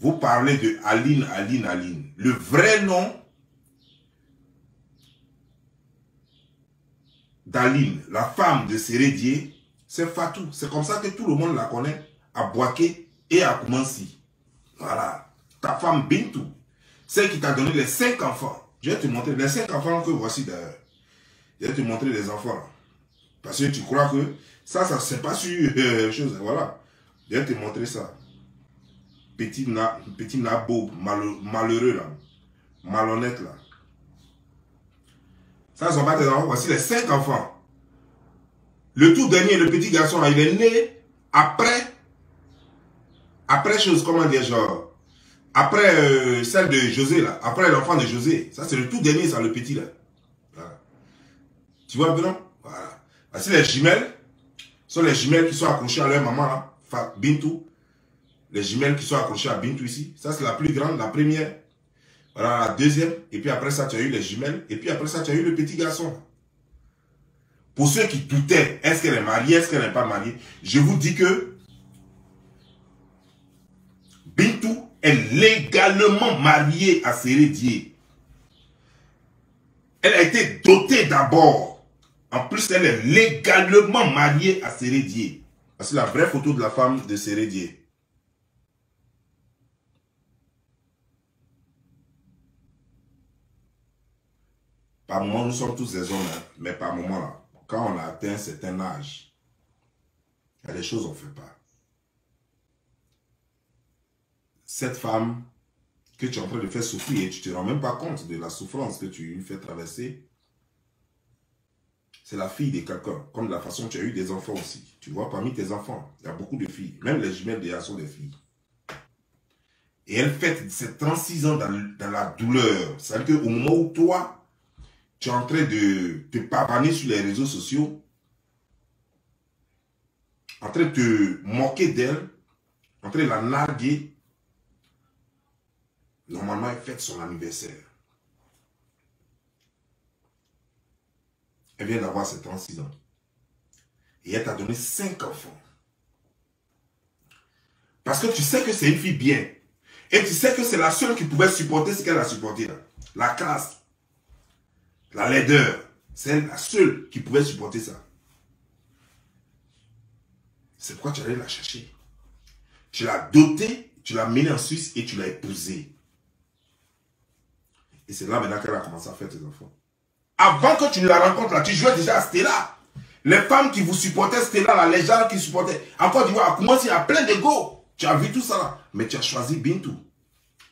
vous parlez de Aline. Le vrai nom d'Aline, la femme de Sérédié, c'est Fatou. C'est comme ça que tout le monde la connaît à Boaké et à Koumansi. Voilà. Ta femme Bintou, celle qui t'a donné les 5 enfants. Je vais te montrer les 5 enfants que voici d'ailleurs. Je vais te montrer les enfants. Parce que tu crois que ça c'est pas sur chose. Voilà. Je vais te montrer ça. Petit nabo, malheureux là. Malhonnête là. Ça, sont pas tes enfants. Voici les 5 enfants. Le tout dernier, le petit garçon, il est né après chose, comment dire, genre, après celle de José, là. Après l'enfant de José. Ça, c'est le tout dernier, ça, le petit, là. Voilà. Tu vois un peu, non? Voilà. Voici les jumelles. Ce sont les jumelles qui sont accrochées à leur maman, là. Bintou. Les jumelles qui sont accrochées à Bintou ici. Ça, c'est la plus grande, la première. Voilà, la deuxième. Et puis après ça, tu as eu les jumelles. Et puis après ça, tu as eu le petit garçon. Pour ceux qui doutaient, est-ce qu'elle est mariée, est-ce qu'elle n'est pas mariée, je vous dis que Bintou est légalement mariée à Sérédié. Elle a été dotée d'abord. En plus, elle est légalement mariée à Sérédié. C'est la vraie photo de la femme de Sérédié. Par moment, nous sommes tous des hommes, hein, mais par moment, là, quand on a atteint un certain âge, il y a des choses qu'on ne fait pas. Cette femme que tu es en train de faire souffrir et tu ne te rends même pas compte de la souffrance que tu lui fais traverser, c'est la fille de quelqu'un. Comme de la façon tu as eu des enfants aussi. Tu vois, parmi tes enfants, il y a beaucoup de filles. Même les jumelles déjà sont des filles. Et elle fête ses 36 ans dans la douleur. C'est-à-dire qu'au moment où toi, tu es en train de te pavaner sur les réseaux sociaux, en train de te moquer d'elle, en train de la narguer, normalement, elle fête son anniversaire. Elle vient d'avoir ses 36 ans. Et elle t'a donné 5 enfants. Parce que tu sais que c'est une fille bien. Et tu sais que c'est la seule qui pouvait supporter ce qu'elle a supporté là. La classe. La laideur, c'est la seule qui pouvait supporter ça. C'est pourquoi tu allais la chercher. Tu l'as dotée, tu l'as menée en Suisse et tu l'as épousée. Et c'est là maintenant qu'elle a commencé à faire tes enfants. Avant que tu ne la rencontres là, tu jouais déjà à Stella. Les femmes qui vous supportaient Stella, là, les gens qui supportaient. Encore tu vois, comment il y a plein d'ego. Tu as vu tout ça là. Mais tu as choisi Bintou.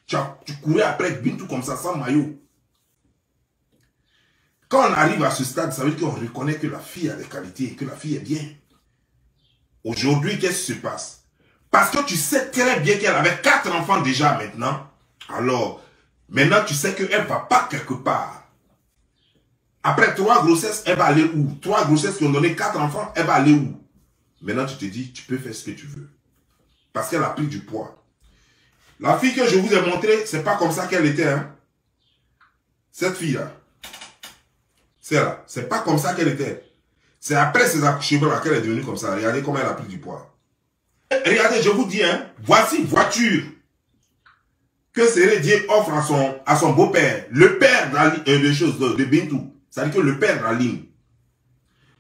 Tu courais après Bintou comme ça, sans maillot. Quand on arrive à ce stade, ça veut dire qu'on reconnaît que la fille a des qualités et que la fille est bien. Aujourd'hui, qu'est-ce qui se passe? Parce que tu sais très bien qu'elle avait 4 enfants déjà maintenant. Alors, maintenant tu sais qu'elle ne va pas quelque part. Après 3 grossesses, elle va aller où? 3 grossesses qui ont donné 4 enfants, elle va aller où? Maintenant tu te dis, tu peux faire ce que tu veux. Parce qu'elle a pris du poids. La fille que je vous ai montrée, c'est pas comme ça qu'elle était. Hein? Cette fille-là. Celle-là, c'est pas comme ça qu'elle était. C'est après ses accouchements qu'elle est devenue comme ça. Regardez comment elle a pris du poids. Regardez, je vous dis, hein, voici une voiture que Sérédié offre à son beau-père. Le père de Bintou. C'est-à-dire que le père d'Aline.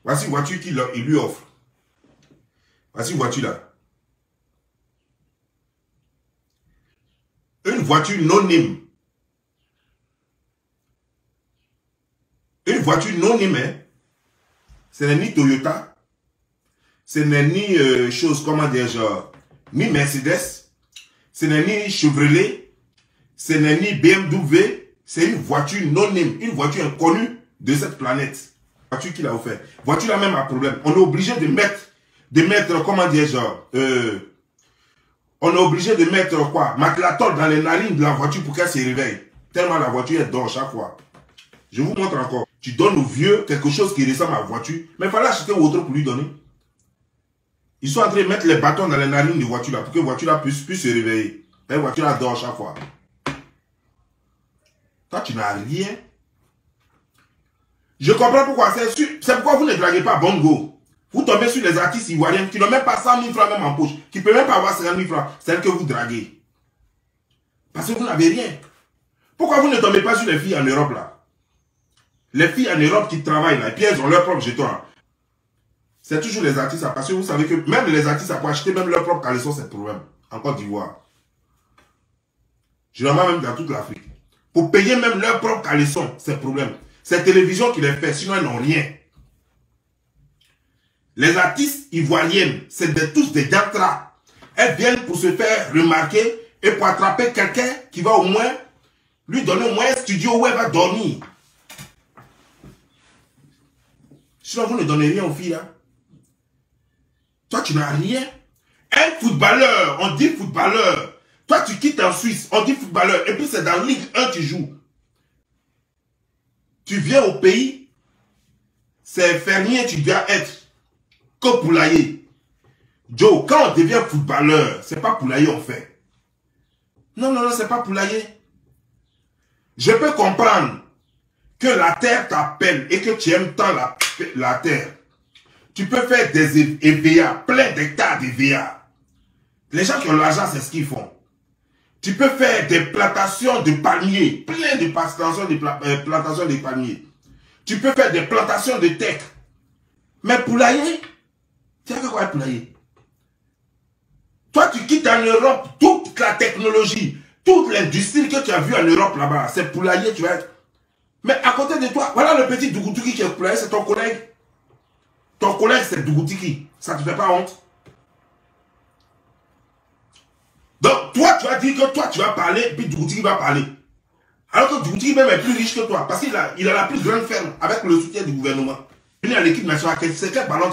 Voici une voiture qu'il lui offre. Voici une voiture là. Une voiture non-name. Une voiture non-name, hein. Ce n'est ni Toyota. Ce n'est ni chose, comment dire, genre, ni Mercedes. Ce n'est ni Chevrolet. Ce n'est ni BMW. C'est une voiture non-name. Une voiture inconnue de cette planète. Voiture qu'il a offert. Voiture là même a problème. On est obligé de mettre, comment dire, genre, on est obligé de mettre quoi? Maclatol dans les narines de la voiture pour qu'elle se réveille. Tellement la voiture elle dort chaque fois. Je vous montre encore. Tu donnes au vieux quelque chose qui ressemble à la voiture. Mais il fallait acheter autre pour lui donner. Ils sont en train de mettre les bâtons dans les narines de voiture là pour que la voiture là puisse se réveiller. La voiture là dort chaque fois. Toi tu n'as rien. Je comprends pourquoi. C'est pourquoi vous ne draguez pas Bongo. Vous tombez sur les artistes ivoiriens qui n'ont même pas 100 000 francs même en poche. Qui ne peuvent même pas avoir 50 000 francs. C'est elle que vous draguez. Parce que vous n'avez rien. Pourquoi vous ne tombez pas sur les filles en Europe là? Les filles en Europe qui travaillent là, et puis elles ont leur propre jeton. C'est toujours les artistes, parce que vous savez que même les artistes, pour acheter même leur propre caleçon, c'est le problème. En Côte d'Ivoire. Généralement même dans toute l'Afrique. Pour payer même leur propre caleçon, c'est le problème. C'est la télévision qui les fait, sinon elles n'ont rien. Les artistes ivoiriennes, c'est tous des diantras. Elles viennent pour se faire remarquer et pour attraper quelqu'un qui va au moins lui donner au moins un studio où elle va dormir. Sinon, vous ne donnez rien aux filles. Hein? Toi, tu n'as rien. Un footballeur, on dit footballeur. Toi, tu quittes en Suisse, on dit footballeur. Et puis, c'est dans Ligue 1 tu joues. Tu viens au pays, c'est fermier, tu dois être que poulailler. Joe, quand on devient footballeur, c'est pas poulailler on fait. Non, non, non, c'est pas poulailler. Je peux comprendre que la terre t'appelle et que tu aimes tant la terre. Tu peux faire des EVA, plein d'hectares d'EVA. Les gens qui ont l'argent, c'est ce qu'ils font. Tu peux faire des plantations de palmiers, plein de plantations de palmiers. Tu peux faire des plantations de teck. Mais poulailler, tu as fait quoi poulailler? Toi, tu quittes en Europe toute la technologie, toute l'industrie que tu as vue en Europe là-bas. C'est poulailler, tu vas être. Mais à côté de toi, voilà le petit Dougoutiki qui est poulailler, c'est ton collègue. Ton collègue, c'est Dougoutiki. Ça ne te fait pas honte? Donc, toi, tu as dit que toi, tu vas parler, puis Dougoutiki va parler. Alors que Dougoutiki même est plus riche que toi, parce qu'il a la plus grande ferme avec le soutien du gouvernement. Venu à l'équipe nationale, c'est quel ballon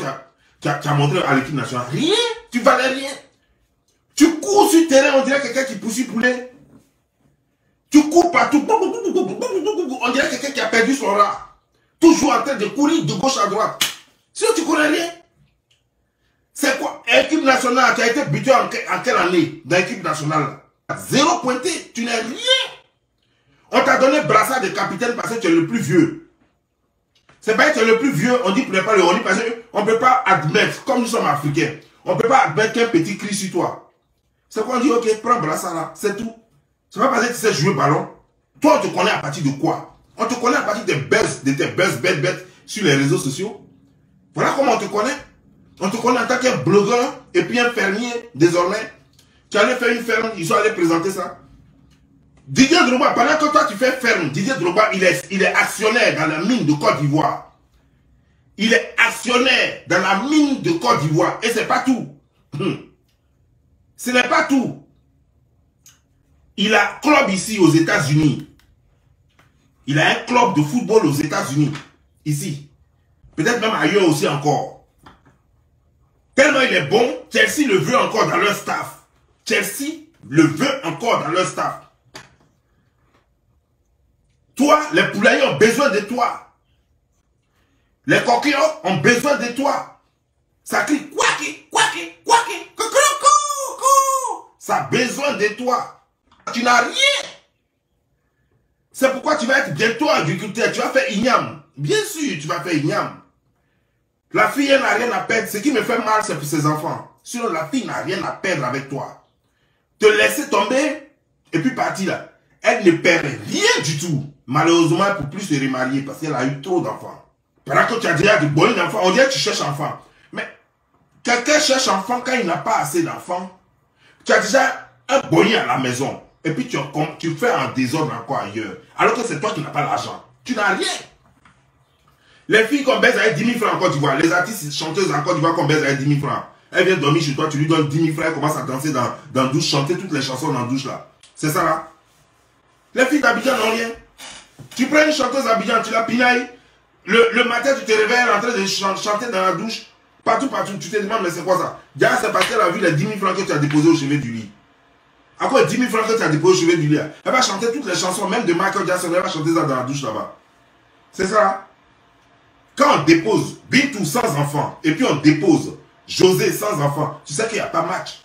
tu as montré à l'équipe nationale? Rien, tu valais rien. Tu cours sur le terrain, on dirait quelqu'un qui poursuit poulet. Tu cours partout, on dirait quelqu'un qui a perdu son rat. Toujours en train de courir de gauche à droite. Sinon, tu connais rien. C'est quoi? Équipe nationale, tu as été buté en quelle année dans l'équipe nationale? Zéro pointé, tu n'es rien. On t'a donné brassard de capitaine parce que tu es le plus vieux. C'est pas que tu es le plus vieux, on dit pour ne pas le rôler parce qu'on ne peut pas admettre, comme nous sommes africains, on ne peut pas admettre qu'un petit cri sur toi. C'est quoi? On dit, ok, prends brassard là, c'est tout. C'est pas parce que tu sais jouer ballon. Toi, on te connaît à partir de quoi? On te connaît à partir des buzz, de tes buzz bêtes sur les réseaux sociaux. Voilà comment on te connaît. On te connaît en tant qu'un blogueur et puis un fermier, désormais. Tu allais faire une ferme, ils sont allés présenter ça. Didier Drogba, pendant que toi tu fais ferme, Didier Drogba, il est actionnaire dans la mine de Côte d'Ivoire. Il est actionnaire dans la mine de Côte d'Ivoire. Et c'est pas tout. Ce n'est pas tout. Il a un club ici aux États-Unis. Il a un club de football aux États-Unis. Ici. Peut-être même ailleurs aussi encore. Tellement il est bon, Chelsea le veut encore dans leur staff. Chelsea le veut encore dans leur staff. Toi, les poulaillers ont besoin de toi. Les coquilles ont besoin de toi. Ça crie quacky, quacky, quacky, coucou. Ça a besoin de toi. Tu n'as rien. C'est pourquoi tu vas être bientôt agriculteur. Tu vas faire igname. Bien sûr, tu vas faire igname. La fille, elle n'a rien à perdre. Ce qui me fait mal, c'est pour ses enfants. Sinon, la fille n'a rien à perdre avec toi. Te laisser tomber et puis partir là. Elle ne perd rien du tout. Malheureusement, elle ne peut plus se remarier parce qu'elle a eu trop d'enfants. Pendant que tu as déjà de bons enfants, on dirait que tu cherches enfant. Mais quelqu'un cherche enfant quand il n'a pas assez d'enfants. Tu as déjà un bonnet à la maison. Et puis tu fais un désordre encore ailleurs. Alors que c'est toi qui n'as pas l'argent. Tu n'as rien. Les filles qu'on baise avec 10 000 francs en Côte d'Ivoire, les artistes chanteuses en Côte d'Ivoire qu'on baise avec 10 000 francs, elle vient dormir chez toi, tu lui donnes 10 000 francs, elle commence à danser dans la douche, chanter toutes les chansons dans la douche là. C'est ça là. Les filles d'Abidjan n'ont rien. Tu prends une chanteuse d'Abidjan, tu la pinailles. Le matin, tu te réveilles en train de chanter dans la douche. Partout, tu te demandes, mais c'est quoi ça? Déjà, c'est parce qu'elle a vu les 10 000 francs que tu as déposés au chevet du lit. À quoi 10 000 francs que tu as déposés au chevet du lit? Elle va chanter toutes les chansons, même de Michael Jackson, elle va chanter ça dans la douche là-bas. C'est ça. Quand on dépose Bintou sans enfant, et puis on dépose José sans enfant, tu sais qu'il n'y a pas match.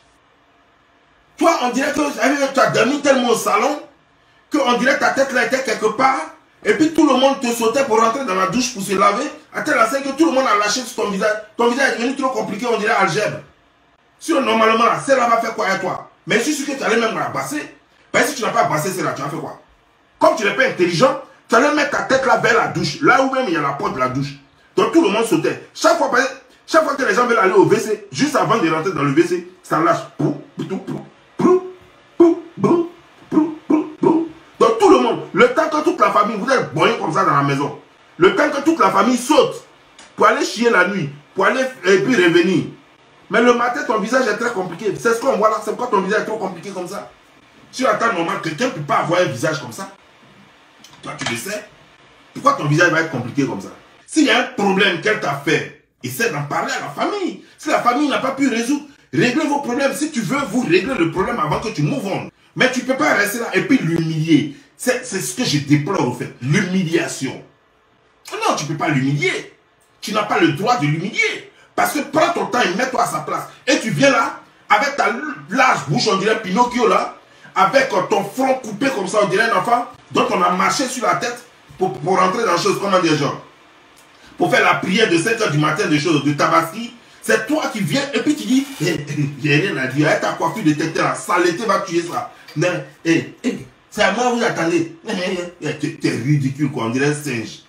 Toi, on dirait que tu as dormi tellement au salon, qu'on dirait que ta tête là était quelque part, et puis tout le monde te sautait pour rentrer dans la douche pour se laver, à tel enseigne que tout le monde a lâché sur ton visage. Ton visage est devenu trop compliqué, on dirait algèbre. Sur normalement, là, celle-là va faire quoi à toi? Mais je suis sûr que tu allais même rabasser. Parce que si tu n'as pas brassé cela, tu as fait quoi? Comme tu n'es pas intelligent, tu allais mettre ta tête là vers la douche, là où même il y a la porte de la douche. Donc tout le monde sautait. Chaque fois que les gens veulent aller au WC, juste avant de rentrer dans le WC, ça lâche. Donc tout le monde, le temps que toute la famille, vous êtes boyés comme ça dans la maison, le temps que toute la famille saute pour aller chier la nuit, pour aller et puis revenir. Mais le matin, ton visage est très compliqué. C'est ce qu'on voit là, c'est pourquoi ton visage est trop compliqué comme ça. Sur la table normale, quelqu'un ne peut pas avoir un visage comme ça. Toi, tu le sais. Pourquoi ton visage va être compliqué comme ça? S'il y a un problème qu'elle t'a fait, essaie d'en parler à la famille. Si la famille n'a pas pu résoudre, réglez vos problèmes. Si tu veux, vous réglez le problème avant que tu move on. Mais tu ne peux pas rester là et puis l'humilier. C'est ce que je déplore au fait. L'humiliation. Non, tu ne peux pas l'humilier. Tu n'as pas le droit de l'humilier. Parce que prends ton temps et mets-toi à sa place. Et tu viens là, avec ta large bouche, on dirait Pinocchio là, avec ton front coupé comme ça, on dirait un enfant, dont on a marché sur la tête pour rentrer dans les choses, comment dire, genre, pour faire la prière de 7 h du matin, de Tabaski. C'est toi qui viens et puis tu dis, j'ai rien à dire, avec ta coiffure de tête, la saleté va tuer ça. C'est à moi, vous attendez. T'es ridicule, quoi, on dirait un singe.